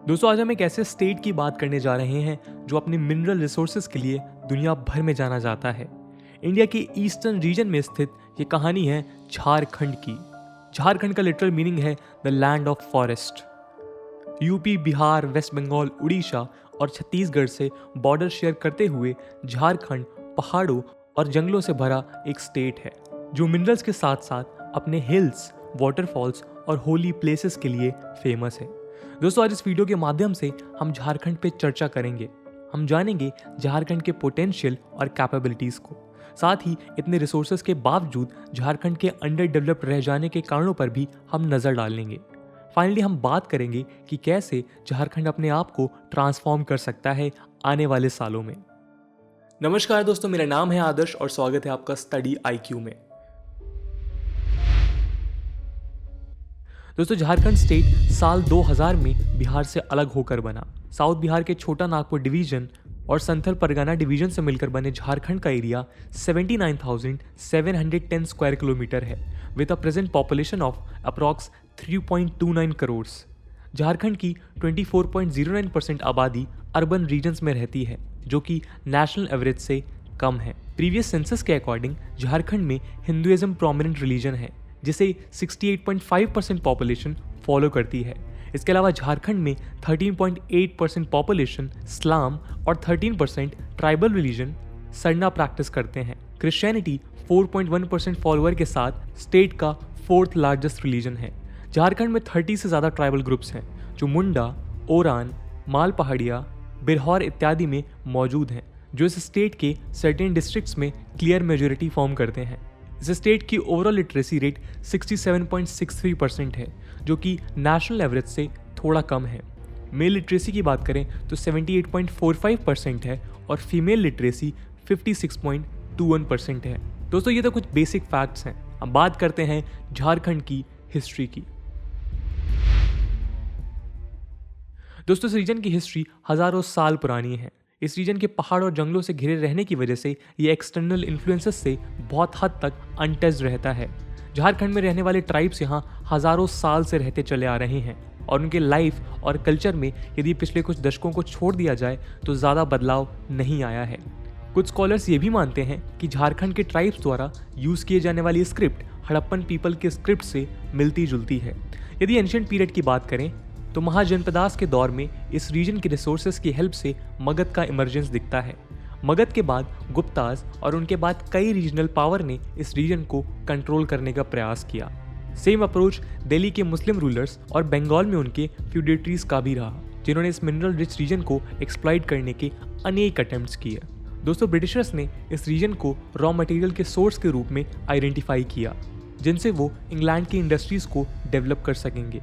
दोस्तों आज हम एक ऐसे स्टेट की बात करने जा रहे हैं जो अपने मिनरल रिसोर्सेज के लिए दुनिया भर में जाना जाता है। इंडिया के ईस्टर्न रीजन में स्थित ये कहानी है झारखंड की। झारखंड का लिटरल मीनिंग है the land of forest. UP, Bihar, West Bengal, Orissa और छत्तीसगढ़ से बॉर्डर शेयर करते हुए झारखंड पहाड़ों और जंगलों से भरा एक स्टेट है जो मिनरल्स के साथ साथ अपने हिल्स, वाटरफॉल्स और होली प्लेसेस के लिए फेमस है। दोस्तों आज इस वीडियो के माध्यम से हम झारखंड पे चर्चा करेंगे। हम जानेंगे झारखंड के पोटेंशियल और कैपेबिलिटीज को। साथ ही इतने रिसोर्सेज के बावजूद झारखंड के अंडर डेवलप्ड रह जाने के कारणों पर भी हम नजर डालेंगे। फाइनली हम बात करेंगे कि कैसे झारखंड अपने आप को ट्रांसफॉर्म कर सकता है आने वाले सालों में। नमस्कार दोस्तों, मेरा नाम है आदर्श और स्वागत है आपका स्टडी IQ में। दोस्तों झारखंड स्टेट साल 2000 में बिहार से अलग होकर बना। साउथ बिहार के छोटा नागपुर डिवीजन और संथल परगना डिवीजन से मिलकर बने झारखंड का एरिया 79,710 स्क्वायर किलोमीटर है with a present population of approx 3.29 crore. Jharkhand की 24.09% आबादी अर्बन रीजन्स में रहती है जो कि नेशनल एवरेज से कम है। प्रीवियस सेंसस के अकॉर्डिंग झारखंड में हिंदुइज्म प्रोमिनेंट रिलीजन है जिसे 68.5% पॉपुलेशन फॉलो करती है। इसके अलावा झारखंड में 13.8% पॉपुलेशन इस्लाम और 13% ट्राइबल रिलीजन सरना प्रैक्टिस करते हैं। क्रिश्चियनिटी 4.1% फॉलोअर के साथ स्टेट का 4th लार्जेस्ट रिलीजन है। झारखंड में 30 से ज़्यादा ट्राइबल ग्रुप्स हैं जो मुंडा, ओरान, माल पहाड़िया, बिरहौर इत्यादि में मौजूद हैं जो इस स्टेट के सर्टेन डिस्ट्रिक्ट्स में क्लियर मेजोरिटी फॉर्म करते हैं। इस स्टेट की ओवरऑल लिटरेसी रेट 67.63% है जो कि नेशनल एवरेज से थोड़ा कम है। मेल लिटरेसी की बात करें तो 78.45% है और फीमेल लिटरेसी 56.21% है। दोस्तों ये तो कुछ बेसिक फैक्ट्स हैं। अब बात करते हैं झारखंड की हिस्ट्री की। दोस्तों इस रीजन की हिस्ट्री हजारों साल पुरानी है। इस रीजन के पहाड़ और जंगलों से घिरे रहने की वजह से ये एक्सटर्नल इन्फ्लुएंसेस से बहुत हद तक अनटच्ड रहता है। झारखंड में रहने वाले ट्राइब्स यहाँ हजारों साल से रहते चले आ रहे हैं और उनके लाइफ और कल्चर में यदि पिछले कुछ दशकों को छोड़ दिया जाए तो ज़्यादा बदलाव नहीं आया है। कुछ स्कॉलर्स ये भी मानते हैं कि झारखंड के ट्राइब्स द्वारा यूज़ किए जाने वाली स्क्रिप्ट हड़प्पन पीपल के स्क्रिप्ट से मिलती जुलती है। यदि एंशिएंट पीरियड की बात करें तो महाजनपदास के दौर में इस रीजन के रिसोर्सेज की हेल्प से मगध का इमर्जेंस दिखता है। मगध के बाद गुप्ताज और उनके बाद कई रीजनल पावर ने इस रीजन को कंट्रोल करने का प्रयास किया। सेम अप्रोच दिल्ली के मुस्लिम रूलर्स और बंगाल में उनके फ्यूडेटरीज का भी रहा जिन्होंने इस मिनरल रिच रीजन को एक्सप्लॉइट करने के अनेक अटेम्प्ट्स किए। दोस्तों ब्रिटिशर्स ने इस रीजन को रॉ मटेरियल के सोर्स के रूप में आइडेंटिफाई किया जिनसे वो इंग्लैंड की इंडस्ट्रीज को डेवलप कर सकेंगे।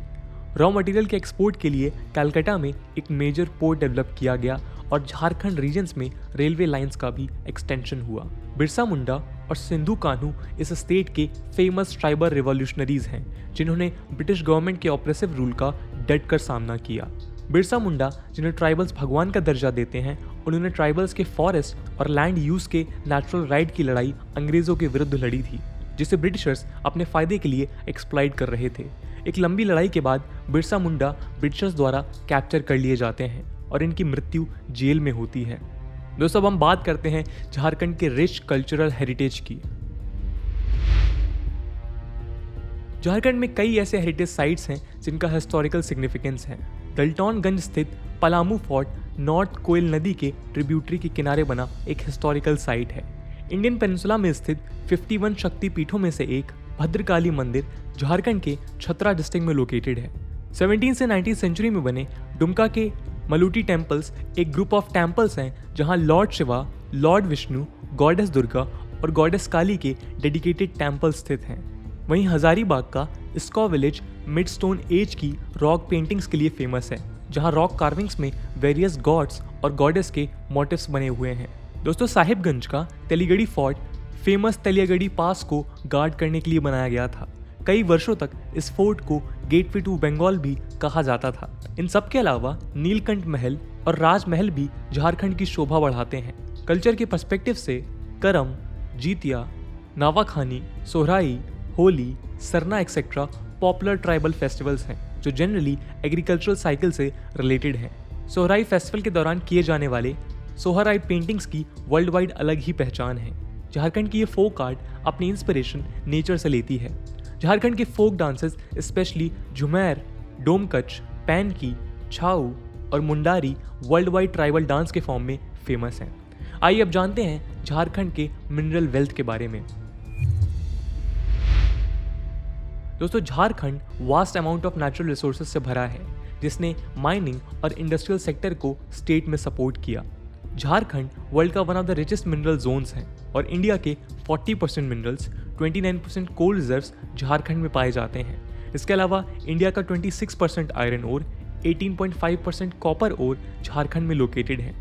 रॉ मटेरियल के एक्सपोर्ट के लिए कलकत्ता में एक मेजर पोर्ट डेवलप किया गया और झारखंड रीजन्स में रेलवे लाइंस का भी एक्सटेंशन हुआ। बिरसा मुंडा और सिंधु कान्हू इस स्टेट के फेमस ट्राइबल रिवॉल्यूशनरीज हैं जिन्होंने ब्रिटिश गवर्नमेंट के ऑपरेसिव रूल का डट कर सामना किया। बिरसा मुंडा जिन्हें ट्राइबल्स भगवान का दर्जा देते हैं, उन्होंने ट्राइबल्स के फॉरेस्ट और लैंड यूज के नेचुरल राइट की लड़ाई अंग्रेजों के विरुद्ध लड़ी थी जिसे ब्रिटिशर्स अपने फायदे के लिए एक्सप्लॉइट कर रहे थे। एक लंबी लड़ाई के बाद बिरसा मुंडा ब्रिटिशर्स द्वारा कैप्चर कर लिए जाते हैं और इनकी मृत्यु जेल में होती है। दोस्तों अब हम बात करते हैं झारखंड के रिच कल्चरल हेरिटेज की। झारखंड में कई ऐसे हेरिटेज साइट्स हैं जिनका हिस्टोरिकल सिग्निफिकेंस है। गलटौनगंज स्थित पलामू फोर्ट नॉर्थ कोयल नदी के ट्रिब्यूटरी के किनारे बना एक हिस्टोरिकल साइट है। इंडियन पेनिनसुला में स्थित 51 शक्ति पीठों में से एक भद्रकाली मंदिर झारखंड के छतरा डिस्ट्रिक्ट में लोकेटेड है। 17 से 19th सेंचुरी में बने दुमका के मलूटी टेम्पल्स एक ग्रुप ऑफ टेम्पल्स हैं जहां Lord Shiva, Lord Vishnu, goddess Durga और गॉडेस काली के डेडिकेटेड टेम्पल्स स्थित हैं। वहीं हजारीबाग का स्कॉ विलेज मिड स्टोन एज की रॉक पेंटिंग्स के लिए फेमस है जहां रॉक कार्विंग्स में वेरियस गॉड्स और गॉडेस के मोटिव्स बने हुए हैं। दोस्तों साहिबगंज का तेलीगढ़ी फोर्ट फेमस तेलियागढ़ी पास को गार्ड करने के लिए बनाया गया था। कई वर्षों तक इस फोर्ट को गेटवे टू बंगाल भी कहा जाता था। इन सब के अलावा नीलकंठ महल और राजमहल भी झारखंड की शोभा बढ़ाते हैं। कल्चर के पर्सपेक्टिव से Karam, Jitiya, Nawakhani, Sohrai, Holi, Sarna etcetera popular tribal festivals हैं जो जनरली एग्रीकल्चरल साइकिल से रिलेटेड हैं। सोहराई फेस्टिवल के दौरान किए जाने वाले सोहराई पेंटिंग्स की वर्ल्ड वाइड अलग ही पहचान है। झारखंड की ये फोक आर्ट अपनी इंस्पिरेशन नेचर से लेती है। झारखंड के folk dances specially Jhumair, Domkach, Painki, Chhau और Mundari world wide tribal dance के फॉर्म में फेमस हैं। आइए अब जानते हैं झारखंड के मिनरल वेल्थ के बारे में। दोस्तों, Jharkhand vast amount of natural resources से भरा है, जिसने माइनिंग और इंडस्ट्रियल सेक्टर को स्टेट में सपोर्ट किया। झारखंड वर्ल्ड का one of the richest mineral zones है और इंडिया के 40% मिनरल्स, 29% कोल रिजर्व्स झारखंड में पाए जाते हैं। इसके अलावा इंडिया का 26% iron ore, 18.5% copper ore Jharkhand में लोकेटेड है।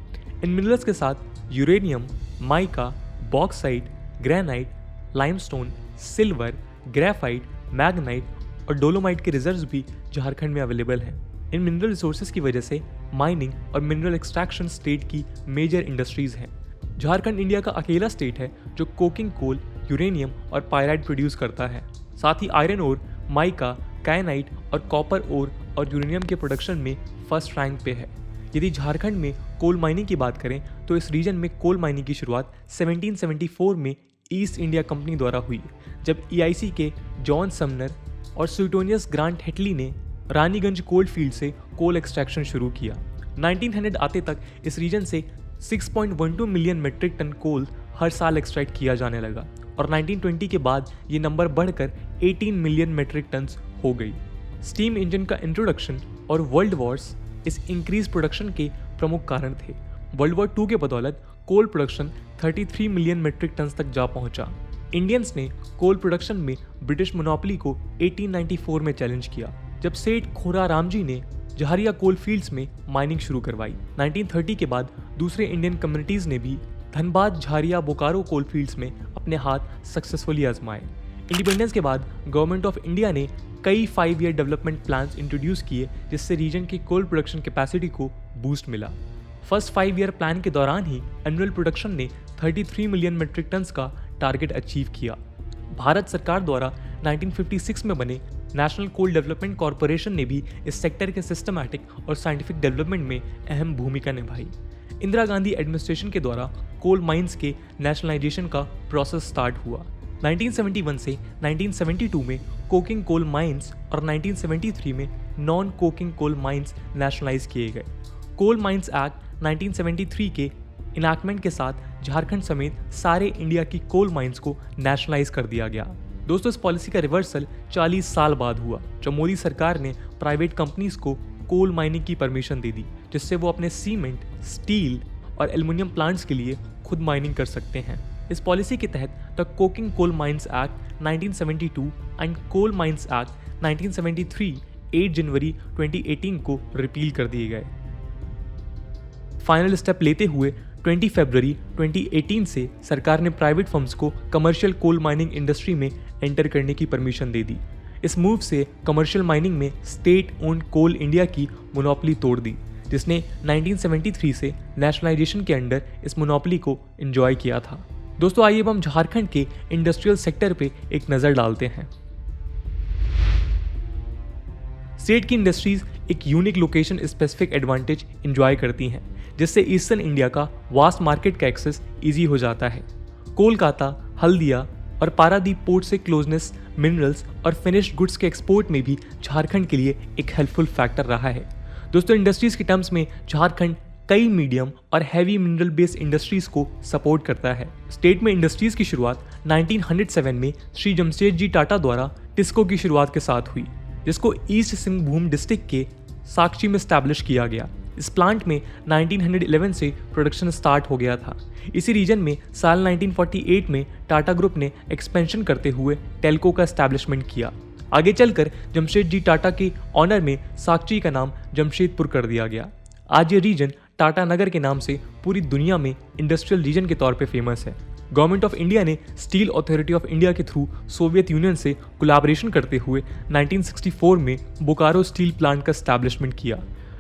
इन मिनरल्स के साथ uranium, mica, bauxite, granite, limestone, silver, graphite, magnesite और डोलोमाइट के रिजर्व्स भी झारखंड में अवेलेबल हैं। इन मिनरल रिसोर्सेज की वजह से माइनिंग और मिनरल एक्सट्रैक्शन स्टेट की मेजर इंडस्ट्रीज हैं। झारखंड इंडिया का अकेला स्टेट है जो कोकिंग कोल, यूरेनियम और पायराइट प्रोड्यूस करता है। साथ ही आयरन ओर, माइका, कायनाइट और कॉपर ओर और यूरेनियम के प्रोडक्शन में फर्स्ट रैंक पे है। यदि झारखंड में कोल माइनिंग की बात करें तो इस रीजन में कोल माइनिंग की शुरुआत 1774 में ईस्ट इंडिया कंपनी द्वारा हुई, जब EIC के जॉन समनर और सुइटोनियस ग्रांट हेटली ने रानीगंज कोल फील्ड से कोल एक्सट्रैक्शन शुरू किया। 1900 आते तक इस रीजन से 6.12 मिलियन मेट्रिक टन कोल हर साल एक्सट्रैक्ट किया जाने लगा और 1920 के बाद ये नंबर बढ़कर 18 मिलियन मेट्रिक टन हो गई। स्टीम इंजन का इंट्रोडक्शन और वर्ल्ड वॉर्स इस इंक्रीज प्रोडक्शन के प्रमुख कारण थे। वर्ल्ड वॉर 2 के बदौलत coal production 33 million metric tonne तक जा पहुंचा। इंडियंस ने कोल प्रोडक्शन में ब्रिटिश मोनोपोली को 1894 में चैलेंज किया, जब सेठ खोरा रामजी ने जहरिया कोल फील्ड्स में माइनिंग शुरू करवाई। 1930 के बाद दूसरे इंडियन कम्युनिटीज ने भी धनबाद, झारिया, बोकारो कोल फील्ड्स में अपने हाथ सक्सेसफुली आजमाए। इंडिपेंडेंस के बाद गवर्नमेंट ऑफ इंडिया ने कई 5 ईयर डेवलपमेंट प्लान्स इंट्रोड्यूस किए, जिससे रीजन की कोल प्रोडक्शन कैपेसिटी को बूस्ट मिला। फर्स्ट 5 ईयर प्लान के दौरान ही एनुअल प्रोडक्शन ने 33 मिलियन मेट्रिक टन्स का टारगेट अचीव किया। भारत सरकार द्वारा 1956 में बने नेशनल कोल डेवलपमेंट कॉरपोरेशन ने भी इस सेक्टर के सिस्टमैटिक और साइंटिफिक डेवलपमेंट में अहम भूमिका निभाई। इंदिरा गांधी एडमिनिस्ट्रेशन के द्वारा कोल माइंस के नेशनलाइजेशन का प्रोसेस स्टार्ट हुआ। 1971 से 1972 में कोकिंग कोल माइंस और 1973 में non coking coal mines nationalise किए गए। कोल माइंस एक्ट 1973 के इनैक्टमेंट के साथ झारखंड समेत सारे इंडिया की कोल माइंस को नेशनलाइज कर दिया गया। दोस्तों, इस पॉलिसी का रिवर्सल 40 साल बाद हुआ, जब मोदी सरकार ने प्राइवेट कंपनीज को कोल माइनिंग की परमिशन दे दी, जिससे वो अपने सीमेंट, स्टील और एल्युमिनियम प्लांट्स के लिए खुद माइनिंग कर सकते हैं। इस पॉलिसी के तहत the coking coal mines act 1972 and coal mines act 1973 8 जनवरी 2018 को रिपील कर दिए गए। फाइनल स्टेप लेते हुए 20 फरवरी 2018 से सरकार ने प्राइवेट फर्म्स को कमर्शियल कोल माइनिंग इंडस्ट्री में एंटर करने की परमिशन दे दी। इस मूव से कमर्शियल माइनिंग में स्टेट ओन्ड कोल इंडिया की मोनोपोली तोड़ दी, जिसने 1973 से नेशनलाइजेशन के अंडर इस मोनोपोली को एंजॉय किया था। दोस्तों, आइए अब हम झारखंड के इंडस्ट्रियल सेक्टर पे एक नज़र डालते हैं। स्टेट की इंडस्ट्रीज एक unique location specific advantage enjoy करती हैं, जिससे ईस्टर्न इंडिया का वास्ट मार्केट का एक्सेस ईजी हो जाता है। कोलकाता, हल्दिया और पारादीप पोर्ट से क्लोजनेस मिनरल्स और फिनिश्ड गुड्स के एक्सपोर्ट में भी झारखंड के लिए एक हेल्पफुल फैक्टर रहा है। दोस्तों, इंडस्ट्रीज के टर्म्स में झारखंड कई मीडियम और हैवी मिनरल बेस्ड इंडस्ट्रीज को सपोर्ट करता है। स्टेट में इंडस्ट्रीज की शुरुआत 1907 में श्री जमशेदजी टाटा द्वारा टिस्को की शुरुआत के साथ हुई, जिसको ईस्ट सिंहभूम डिस्ट्रिक्ट के साक्षी में स्टैब्लिश किया गया। इस प्लांट में 1911 से प्रोडक्शन स्टार्ट हो गया था। इसी रीजन में साल 1948 में टाटा ग्रुप ने एक्सपेंशन करते हुए टेल्को का एस्टैब्लिशमेंट किया। आगे चलकर जमशेदजी टाटा के ऑनर में साक्षी का नाम जमशेदपुर कर दिया गया। आज ये रीजन टाटा नगर के नाम से पूरी दुनिया में इंडस्ट्रियल रीजन के तौर पे फेमस है। गवर्नमेंट ऑफ इंडिया ने स्टील अथॉरिटी ऑफ इंडिया के थ्रू सोवियत यूनियन से कोलैबोरेशन करते हुए 1964 में बोकारो स्टील प्लांट का एस्टैब्लिशमेंट किया।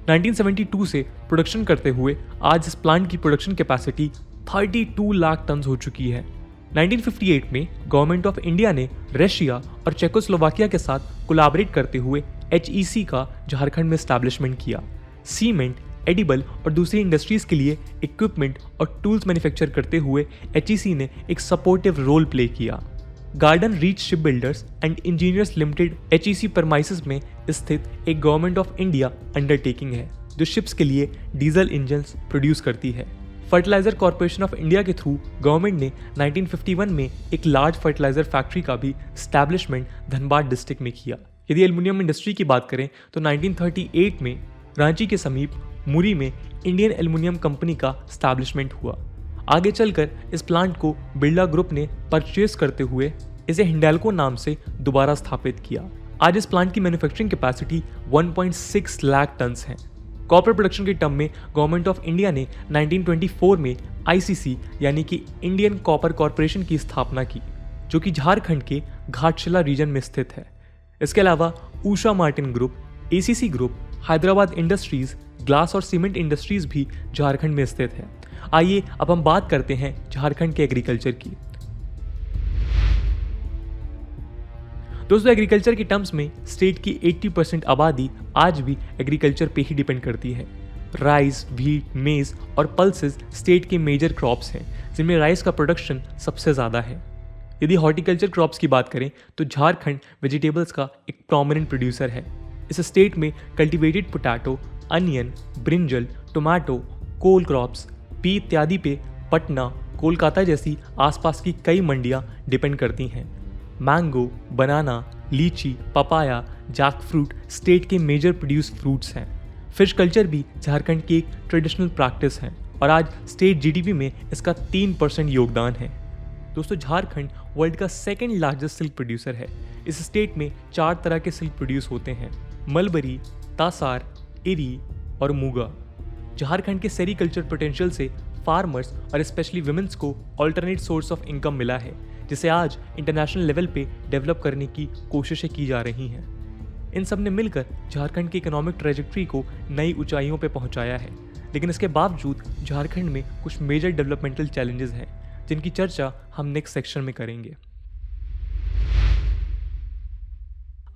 1972 से प्रोडक्शन करते हुए आज इस प्लांट की प्रोडक्शन कैपेसिटी 32 लाख टन हो चुकी है। 1958 में गवर्नमेंट ऑफ इंडिया ने रशिया और चेकोस्लोवाकिया के साथ कोलैबोरेट करते हुए HEC का झारखंड में एस्टैब्लिशमेंट किया। सीमेंट, एडिबल और दूसरी इंडस्ट्रीज के लिए इक्विपमेंट और टूल्स मैन्युफैक्चर करते हुए HEC ने एक सपोर्टिव रोल प्ले किया। Garden reach ship builders and engineers limited HEC परमाइसेस में स्थित एक गवर्नमेंट ऑफ इंडिया अंडरटेकिंग है जो शिप्स के लिए डीजल इंजन्स प्रोड्यूस करती है। फर्टिलाइजर कॉर्पोरेशन ऑफ इंडिया के थ्रू गवर्नमेंट ने 1951 में एक लार्ज फर्टिलाइजर फैक्ट्री का भी स्टैब्लिशमेंट धनबाद डिस्ट्रिक्ट में किया। यदि एल्युमिनियम इंडस्ट्री की बात करें तो 1938 में रांची के समीप मुरी में इंडियन एल्युमिनियम कंपनी का स्टैब्लिशमेंट हुआ। आगे चलकर इस प्लांट को बिरला ग्रुप ने परचेज करते हुए इसे हिंडाल्को नाम से दोबारा स्थापित किया। आज इस प्लांट की मैन्युफैक्चरिंग कैपेसिटी 1.6 लाख टन्स है। कॉपर प्रोडक्शन के टर्म में गवर्नमेंट ऑफ इंडिया ने 1924 में ICC यानी कि इंडियन कॉपर कॉरपोरेशन की स्थापना की, जो कि झारखंड के घाटशिला रीजन में स्थित है। इसके अलावा Usha Martin group, ACC group, Hyderabad industries, glass और सीमेंट इंडस्ट्रीज भी झारखंड में स्थित है। आइए अब हम बात करते हैं झारखंड के एग्रीकल्चर की। दोस्तों, एग्रीकल्चर के टर्म्स में स्टेट की 80% आबादी आज भी एग्रीकल्चर पे ही डिपेंड करती है। राइस, व्हीट, मेज और पल्सेस स्टेट के मेजर क्रॉप्स हैं, जिनमें राइस का प्रोडक्शन सबसे ज़्यादा है। यदि हॉर्टिकल्चर क्रॉप्स की बात करें तो झारखंड वेजिटेबल्स का एक प्रोमिनेंट प्रोड्यूसर है। इस स्टेट में cultivated potato, onion, brinjal, tomato, cole crops, pea इत्यादि पे पटना, कोलकाता जैसी आसपास की कई मंडियां डिपेंड करती हैं। मैंगो, बनाना, लीची, पपाया, जैक फ्रूट स्टेट के मेजर प्रोड्यूस फ्रूट्स हैं। फिश कल्चर भी झारखंड की एक ट्रेडिशनल प्रैक्टिस है और आज स्टेट GDP में इसका 3% योगदान है। दोस्तों, झारखंड वर्ल्ड का सेकंड लार्जेस्ट सिल्क प्रोड्यूसर है। इस स्टेट में 4 तरह के सिल्क प्रोड्यूस होते हैं: मलबरी, तासार, इरी और मूगा। झारखंड के सेरीकल्चर पोटेंशियल से फार्मर्स और स्पेशली वुमेन्स को अल्टरनेट सोर्स ऑफ इनकम मिला है, जिसे आज इंटरनेशनल लेवल पे डेवलप करने की कोशिशें की जा रही हैं। इन सब ने मिलकर झारखंड की इकोनॉमिक ट्रेजेक्ट्री को नई ऊंचाइयों पे पहुंचाया है। लेकिन इसके बावजूद झारखंड में कुछ मेजर डेवलपमेंटल चैलेंजेस हैं, जिनकी चर्चा हम नेक्स्ट सेक्शन में करेंगे।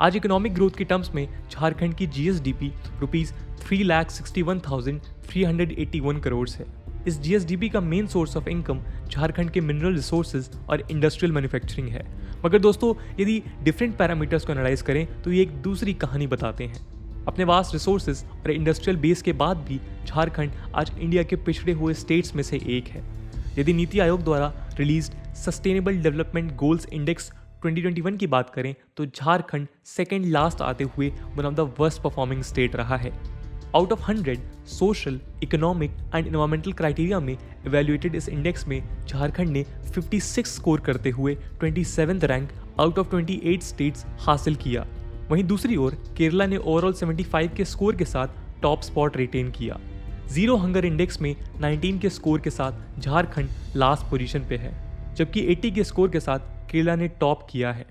आज इकोनॉमिक ग्रोथ के टर्म्स में झारखंड की GSDP रुपीज 3,61,381 करोड़ है। इस GSDP का main source of income Jharkhand के मिनरल रिसोर्सेज और इंडस्ट्रियल मैन्युफैक्चरिंग है। मगर दोस्तों, यदि डिफरेंट पैरामीटर्स को एनालाइज करें तो ये एक दूसरी कहानी बताते हैं। अपने वास्ट रिसोर्सेज और इंडस्ट्रियल बेस के बाद भी झारखंड आज इंडिया के पिछड़े हुए स्टेट्स में से एक है। यदि नीति आयोग द्वारा released sustainable development goals index 2021 की बात करें तो झारखंड सेकेंड लास्ट आते हुए one of the worst performing state रहा है। Out of 100 social, economic and environmental criteria में इवेल्युएटेड इस इंडेक्स में झारखंड ने 56 स्कोर करते हुए 27th rank out of 28 states हासिल किया। वहीं दूसरी ओर केरला ने ओवरऑल 75 के स्कोर के साथ टॉप स्पॉट रिटेन किया। जीरो हंगर इंडेक्स में 19 के स्कोर के साथ झारखंड लास्ट पोजीशन पे है, जबकि 80 के स्कोर के साथ केरला ने टॉप किया है।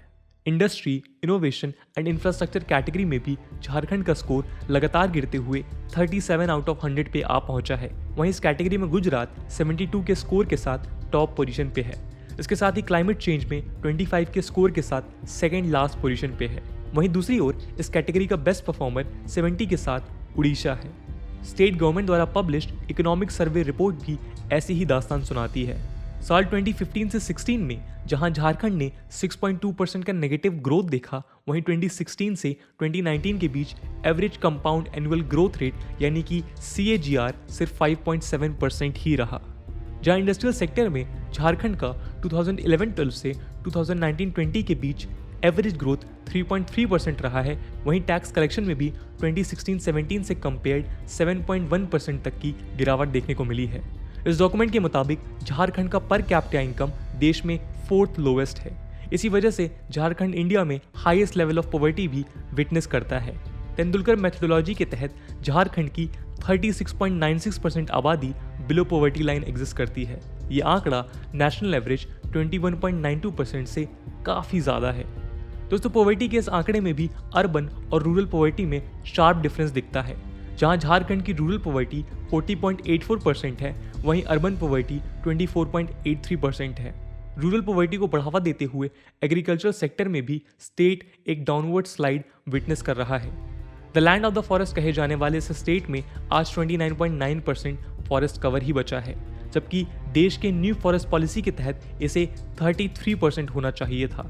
Industry, innovation and infrastructure category में भी झारखंड का स्कोर लगातार गिरते हुए 37 आउट ऑफ 100 पे आ पहुंचा है। वहीं इस कैटेगरी में गुजरात 72 के स्कोर के साथ टॉप पोजीशन पे है। इसके साथ ही क्लाइमेट चेंज में 25 के स्कोर के साथ सेकेंड लास्ट पोजीशन पे है। वहीं दूसरी ओर इस कैटेगरी का बेस्ट परफॉर्मर 70 के साथ उड़ीसा है। स्टेट गवर्नमेंट द्वारा पब्लिश्ड इकोनॉमिक सर्वे रिपोर्ट भी ऐसी ही दास्तान सुनाती है। साल 2015 से 16 में जहां झारखंड ने 6.2% का नेगेटिव ग्रोथ देखा, वहीं 2016 से 2019 के बीच average compound annual growth rate यानी कि CAGR सिर्फ 5.7% ही रहा। जहां इंडस्ट्रियल सेक्टर में झारखंड का 2011-12 से 2019-20 के बीच एवरेज ग्रोथ 3.3% रहा है, वहीं टैक्स कलेक्शन में भी 2016-17 से कंपेयर्ड 7.1% तक की गिरावट देखने को मिली है। इस डॉक्यूमेंट के मुताबिक झारखंड का पर कैपिटा इनकम देश में 4th लोवेस्ट है। इसी वजह से झारखंड इंडिया में हाईएस्ट लेवल ऑफ पॉवर्टी भी विटनेस करता है। तेंदुलकर मेथोडोलॉजी के तहत झारखंड की 36.96% आबादी बिलो पॉवर्टी लाइन एग्जिस्ट करती है। ये आंकड़ा नेशनल एवरेज 21.92% से काफ़ी ज़्यादा है। दोस्तों, पॉवर्टी के इस आंकड़े में भी अर्बन और रूरल पॉवर्टी में शार्प डिफरेंस दिखता है। जहां झारखंड की रूरल पॉवर्टी 40.84% है, वहीं अर्बन पॉवर्टी 24.83% है। रूरल पॉवर्टी को बढ़ावा देते हुए एग्रीकल्चर सेक्टर में भी स्टेट एक डाउनवर्ड स्लाइड विटनेस कर रहा है। The land of the forest कहे जाने वाले इस स्टेट में आज 29.9% फॉरेस्ट कवर ही बचा है, जबकि देश के न्यू फॉरेस्ट पॉलिसी के तहत इसे 33% होना चाहिए था।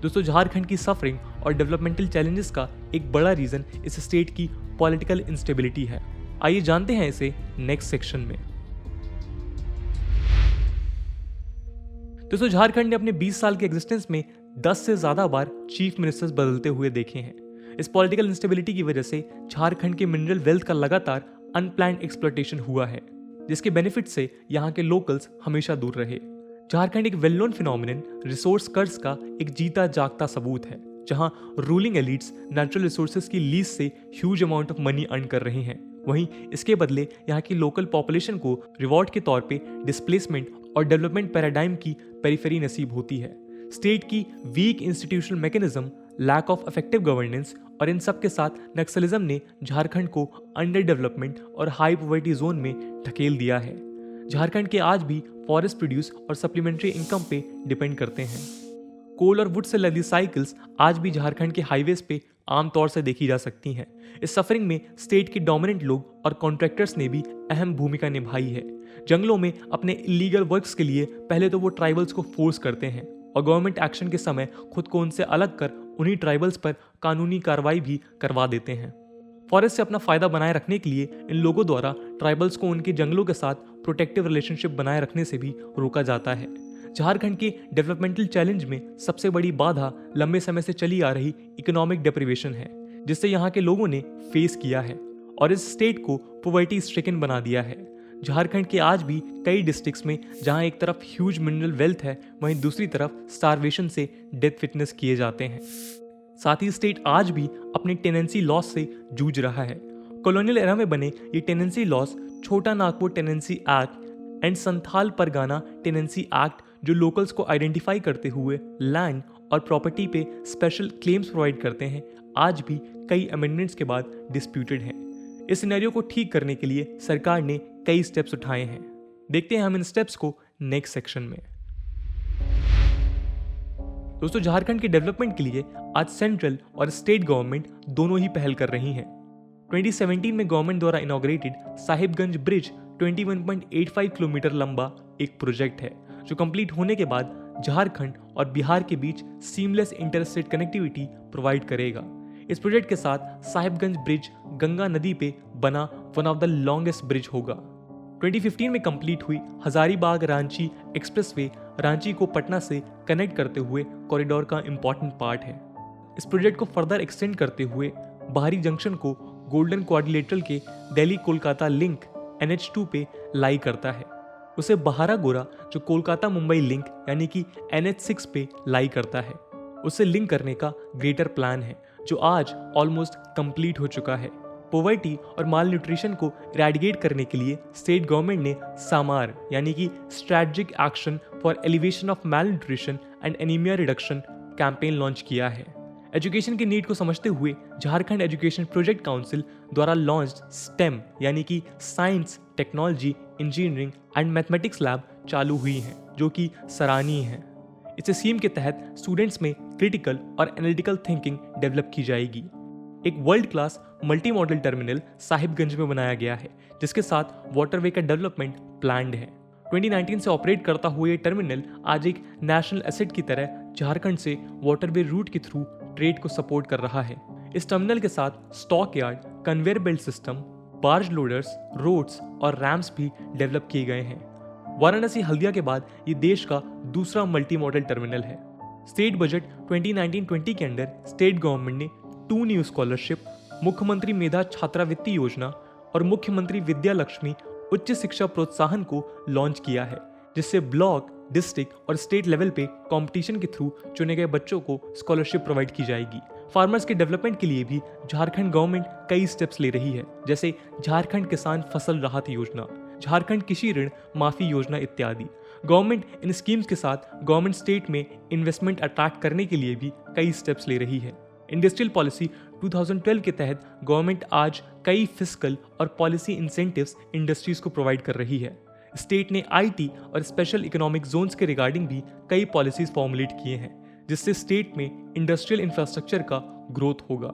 दोस्तों, झारखंड की सफरिंग और डेवलपमेंटल चैलेंजेस का एक बड़ा रीजन इस स्टेट की पॉलिटिकल इंस्टेबिलिटी है। आइए जानते हैं इसे नेक्स्ट सेक्शन में। दोस्तों, झारखंड ने अपने 20 साल के एग्जिस्टेंस में 10 से ज्यादा बार चीफ मिनिस्टर्स बदलते हुए देखे हैं। इस पॉलिटिकल इंस्टेबिलिटी की वजह से झारखंड के मिनरल वेल्थ का लगातार अनप्लान्ड एक्सप्लॉयटेशन हुआ है, जिसके बेनिफिट से यहाँ के लोकल्स हमेशा दूर रहे। झारखंड एक वेल नोन फिनोमिनन रिसोर्स कर्ज का एक जीता जागता सबूत है, जहाँ रूलिंग एलिट्स नेचुरल रिसोर्सेज की लीज से huge amount of money earn कर रहे हैं। वहीं इसके बदले यहाँ की लोकल पॉपुलेशन को रिवॉर्ड के तौर पे डिस्प्लेसमेंट और डेवलपमेंट पैराडाइम की पेरिफेरी नसीब होती है। स्टेट की weak institutional mechanism, lack of effective governance और इन सब के साथ नक्सलिज्म ने झारखंड को अंडर डेवलपमेंट और हाई पॉवर्टी जोन में ढकेल दिया है। झारखंड के आज भी फॉरेस्ट प्रोड्यूस और सप्लीमेंट्री इनकम पे डिपेंड करते हैं। कोल और वुड से लदी साइकिल्स आज भी झारखंड के हाईवेज पे आमतौर से देखी जा सकती हैं। इस सफरिंग में स्टेट के डोमिनेंट लोग और कॉन्ट्रैक्टर्स ने भी अहम भूमिका निभाई है। जंगलों में अपने इलीगल वर्क्स के लिए पहले तो वो ट्राइबल्स को फोर्स करते हैं और गवर्नमेंट एक्शन के समय खुद को उनसे अलग कर उन्हीं ट्राइबल्स पर कानूनी कार्रवाई भी करवा देते हैं। फॉरेस्ट से अपना फायदा बनाए रखने के लिए इन लोगों द्वारा ट्राइबल्स को उनके जंगलों के साथ प्रोटेक्टिव रिलेशनशिप बनाए रखने से भी रोका जाता है। झारखंड के डेवलपमेंटल चैलेंज में सबसे बड़ी बाधा लंबे समय से चली आ रही इकोनॉमिक डिप्रिवेशन है, जिससे यहाँ के लोगों ने फेस किया है और इस स्टेट को पॉवर्टी स्ट्रिकन बना दिया है। झारखंड के आज भी कई डिस्ट्रिक्ट्स में जहां एक तरफ ह्यूज मिनरल वेल्थ है, वहीं दूसरी तरफ स्टारवेशन से डेथ विटनेस किए जाते हैं। साथ ही स्टेट आज भी अपने टेनेंसी लॉस से जूझ रहा है। कॉलोनियल एरा में बने ये tenancy laws, Chota Nagpur tenancy act and Santhal Pargana tenancy act, जो लोकल्स को आइडेंटिफाई करते हुए लैंड और प्रॉपर्टी पे स्पेशल क्लेम्स प्रोवाइड करते हैं, आज भी कई अमेंडमेंट्स के बाद डिस्प्यूटेड हैं। इस सिनेरियो को ठीक करने के लिए सरकार ने कई स्टेप्स उठाए हैं। देखते हैं हम इन स्टेप्स को नेक्स्ट सेक्शन में। दोस्तों, झारखंड के डेवलपमेंट के लिए आज सेंट्रल और स्टेट गवर्नमेंट दोनों ही पहल कर रही हैं। 2017 में गवर्नमेंट द्वारा इनॉग्रेटेड साहिबगंज ब्रिज 21.85 किलोमीटर लंबा एक प्रोजेक्ट है, जो कंप्लीट होने के बाद झारखंड और बिहार के बीच सीमलेस इंटरस्टेट कनेक्टिविटी प्रोवाइड करेगा। इस प्रोजेक्ट के साथ साहिबगंज ब्रिज गंगा नदी पे बना one of the longest bridge होगा। 2015 में कंप्लीट हुई हजारीबाग रांची एक्सप्रेसवे रांची को पटना से कनेक्ट करते हुए कॉरिडोर का इंपॉर्टेंट पार्ट है। इस प्रोजेक्ट को फर्दर एक्सटेंड करते हुए बाहरी जंक्शन को गोल्डन क्वाड्रिलेटरल के दिल्ली कोलकाता लिंक NH2 पे लाई करता है। उसे बहारागोरा जो कोलकाता मुंबई लिंक यानी कि NH6 पे लाई करता है। उसे लिंक करने का ग्रेटर प्लान है, जो आज ऑलमोस्ट कंप्लीट हो चुका है। पॉवर्टी और माल न्यूट्रिशन को इरेडिकेट करने के लिए स्टेट गवर्नमेंट ने सामार यानी कि strategic action for elevation of mall nutrition and anaemia reduction campaign launch किया है। एजुकेशन की नीड को समझते हुए झारखंड एजुकेशन प्रोजेक्ट काउंसिल द्वारा लॉन्च्ड स्टेम यानी कि science, technology, engineering and mathematics lab चालू हुई हैं, जो कि सराहनीय है। इस स्कीम के तहत स्टूडेंट्स में क्रिटिकल और एनालिटिकल थिंकिंग डेवलप की जाएगी। एक world class multi modal terminal Sahibganj में बनाया गया है, जिसके साथ वाटरवे का डेवलपमेंट प्लान्ड है। 2019 से ऑपरेट करता हुआ ये टर्मिनल आज एक नेशनल एसेट की तरह झारखंड से वाटरवे रूट के थ्रू ट्रेड को सपोर्ट कर रहा है। इस टर्मिनल के साथ stock yard, conveyor belt system, barge loaders, roads और रैम्प्स भी डेवलप किए गए हैं। वाराणसी हल्दिया के बाद ये देश का दूसरा मल्टी मॉडल टर्मिनल है। स्टेट बजट 2019-20 के अंडर स्टेट गवर्नमेंट ने 2 न्यू स्कॉलरशिप, मुख्यमंत्री मेधा छात्रवृत्ति योजना और मुख्यमंत्री विद्या लक्ष्मी उच्च शिक्षा प्रोत्साहन को लॉन्च किया है, जिससे ब्लॉक, डिस्ट्रिक्ट और स्टेट लेवल पे कंपटीशन के थ्रू चुने गए बच्चों को स्कॉलरशिप प्रोवाइड की जाएगी। फार्मर्स के डेवलपमेंट के लिए भी झारखंड गवर्नमेंट कई स्टेप्स ले रही है, जैसे झारखंड किसान फसल राहत योजना, झारखंड कृषि ऋण माफी योजना इत्यादि। गवर्नमेंट इन स्कीम्स के साथ गवर्नमेंट स्टेट में इन्वेस्टमेंट अट्रैक्ट करने के लिए भी कई स्टेप्स ले रही है। इंडस्ट्रियल पॉलिसी 2012 के तहत गवर्नमेंट आज कई फिस्कल और पॉलिसी इंसेंटिव्स इंडस्ट्रीज को प्रोवाइड कर रही है। स्टेट ने IT और स्पेशल इकोनॉमिक जोन्स के रिगार्डिंग भी कई पॉलिसीज फॉर्मुलेट किए हैं, जिससे स्टेट में इंडस्ट्रियल इंफ्रास्ट्रक्चर का ग्रोथ होगा।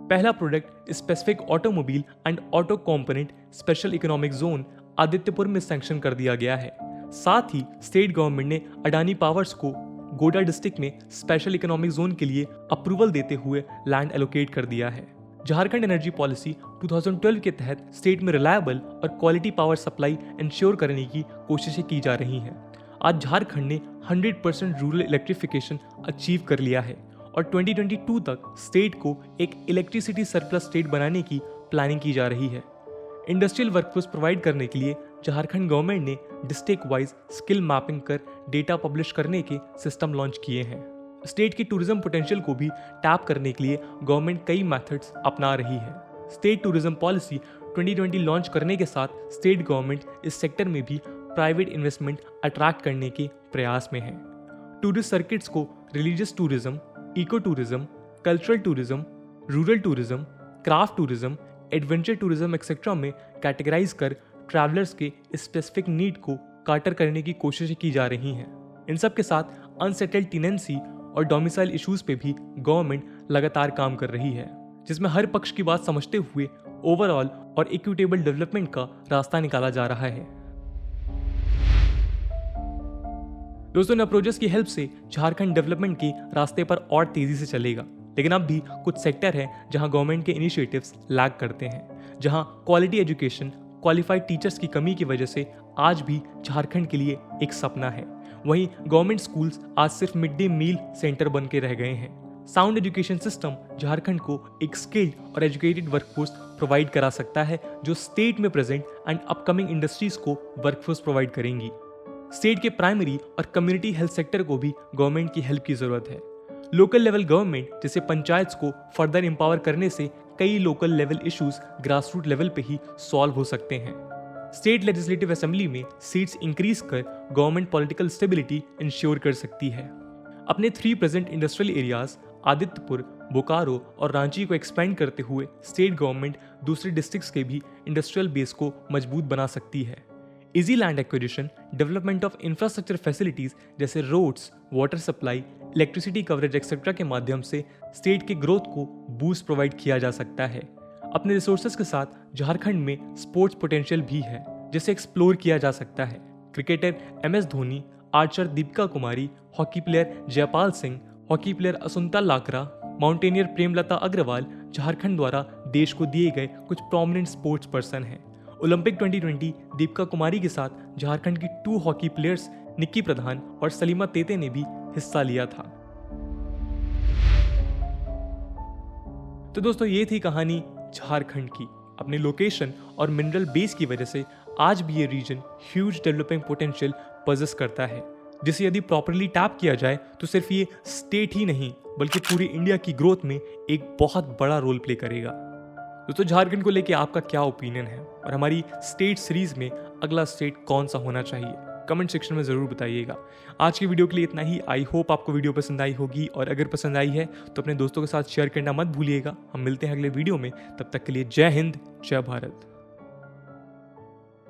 पहला product specific automobile and auto component special economic zone Adityapur में सैंक्शन कर दिया गया है। साथ ही स्टेट गवर्नमेंट ने अडानी पावर्स को गोड्डा डिस्ट्रिक्ट में स्पेशल इकोनॉमिक जोन के लिए अप्रूवल देते हुए लैंड एलोकेट कर दिया है। झारखंड एनर्जी पॉलिसी 2012 के तहत स्टेट में रिलायबल और क्वालिटी पावर सप्लाई इंश्योर करने की कोशिशें की जा रही हैं। आज झारखंड ने 100% रूरल इलेक्ट्रिफिकेशन अचीव कर लिया है और 2022 तक स्टेट को एक इलेक्ट्रिसिटी सरप्लस स्टेट बनाने की प्लानिंग की जा रही है। इंडस्ट्रियल वर्कफोर्स प्रोवाइड करने के लिए झारखंड गवर्नमेंट ने डिस्ट्रिक्ट वाइज स्किल मैपिंग कर डेटा पब्लिश करने के सिस्टम लॉन्च किए हैं। स्टेट की टूरिज्म पोटेंशियल को भी टैप करने के लिए गवर्नमेंट कई मेथड्स अपना रही है। स्टेट टूरिज्म पॉलिसी 2020 लॉन्च करने के साथ स्टेट गवर्नमेंट इस सेक्टर में भी प्राइवेट इन्वेस्टमेंट अट्रैक्ट करने के प्रयास में है। टूरिस्ट सर्किट्स को religious tourism, eco tourism, cultural tourism, rural tourism, craft tourism, adventure tourism etcetera में कैटेगराइज कर ट्रैवलर्स के स्पेसिफिक नीड को काटर करने की कोशिशें की जा रही हैं। इन सब के साथ अनसेटल्ड टेनेंसी और डोमिसाइल इश्यूज पे भी गवर्नमेंट लगातार काम कर रही है, जिसमें हर पक्ष की बात समझते हुए ओवरऑल और इक्विटेबल डेवलपमेंट का रास्ता निकाला जा रहा है। दोस्तों, इन अप्रोचेस की हेल्प से झारखंड डेवलपमेंट के रास्ते पर और तेजी से चलेगा, लेकिन अब भी कुछ सेक्टर हैं जहां गवर्नमेंट के इनिशिएटिव्स लैग करते हैं, जहां क्वालिटी एजुकेशन, क्वालिफाइड टीचर्स की कमी की वजह से आज भी झारखंड के लिए एक सपना है। वहीं गवर्नमेंट स्कूल्स आज सिर्फ मिड डे मील सेंटर बन के रह गए हैं। साउंड एजुकेशन सिस्टम झारखंड को एक स्किल्ड और एजुकेटेड वर्कफोर्स प्रोवाइड करा सकता है, जो स्टेट में प्रेजेंट एंड अपकमिंग इंडस्ट्रीज को वर्कफोर्स प्रोवाइड करेंगी। स्टेट के प्राइमरी और कम्युनिटी हेल्थ सेक्टर को भी गवर्नमेंट की हेल्प की जरूरत है। लोकल लेवल गवर्नमेंट जैसे पंचायत को फर्दर एम्पावर करने से कई local level issues grassroot level पे ही सॉल्व हो सकते हैं। स्टेट लेजिस्लेटिव असेंबली में सीट्स इंक्रीज कर गवर्नमेंट पॉलिटिकल स्टेबिलिटी इंश्योर कर सकती है। अपने 3 present industrial areas Adityapur, Bokaro और रांची को एक्सपेंड करते हुए स्टेट गवर्नमेंट दूसरे डिस्ट्रिक्ट्स के भी इंडस्ट्रियल बेस को मजबूत बना सकती है। Easy land acquisition, development of infrastructure facilities जैसे roads, water supply, electricity coverage etcetera के माध्यम से स्टेट के ग्रोथ को बूस्ट प्रोवाइड किया जा सकता है। अपने रिसोर्सेज के साथ झारखंड में स्पोर्ट्स पोटेंशियल भी है, जिसे एक्सप्लोर किया जा सकता है। Cricketer MS Dhoni, archer Deepika Kumari, hockey player Jaipal Singh, hockey player Asunta Lakra, mountaineer Premlata Agarwal Jharkhand द्वारा देश को दिए गए कुछ प्रोमिनेंट स्पोर्ट्स पर्सन हैं। ओलंपिक 2020 दीपिका कुमारी के साथ झारखंड की 2 हॉकी प्लेयर्स निक्की प्रधान और सलीमा तेते ने भी हिस्सा लिया था। तो दोस्तों, ये थी कहानी झारखंड की। अपने लोकेशन और मिनरल बेस की वजह से आज भी ये region huge developing potential possess करता है, जिसे यदि प्रॉपरली टैप किया जाए तो सिर्फ ये स्टेट ही नहीं बल्कि पूरी इंडिया की ग्रोथ में एक बहुत बड़ा रोल प्ले करेगा। दोस्तों, झारखंड को लेके आपका क्या ओपिनियन है और हमारी स्टेट सीरीज में अगला स्टेट कौन सा होना चाहिए, कमेंट सेक्शन में ज़रूर बताइएगा। आज की वीडियो के लिए इतना ही। आई होप आपको वीडियो पसंद आई होगी, और अगर पसंद आई है तो अपने दोस्तों के साथ शेयर करना मत भूलिएगा। हम मिलते हैं अगले वीडियो में, तब तक के लिए जय हिंद, जय भारत।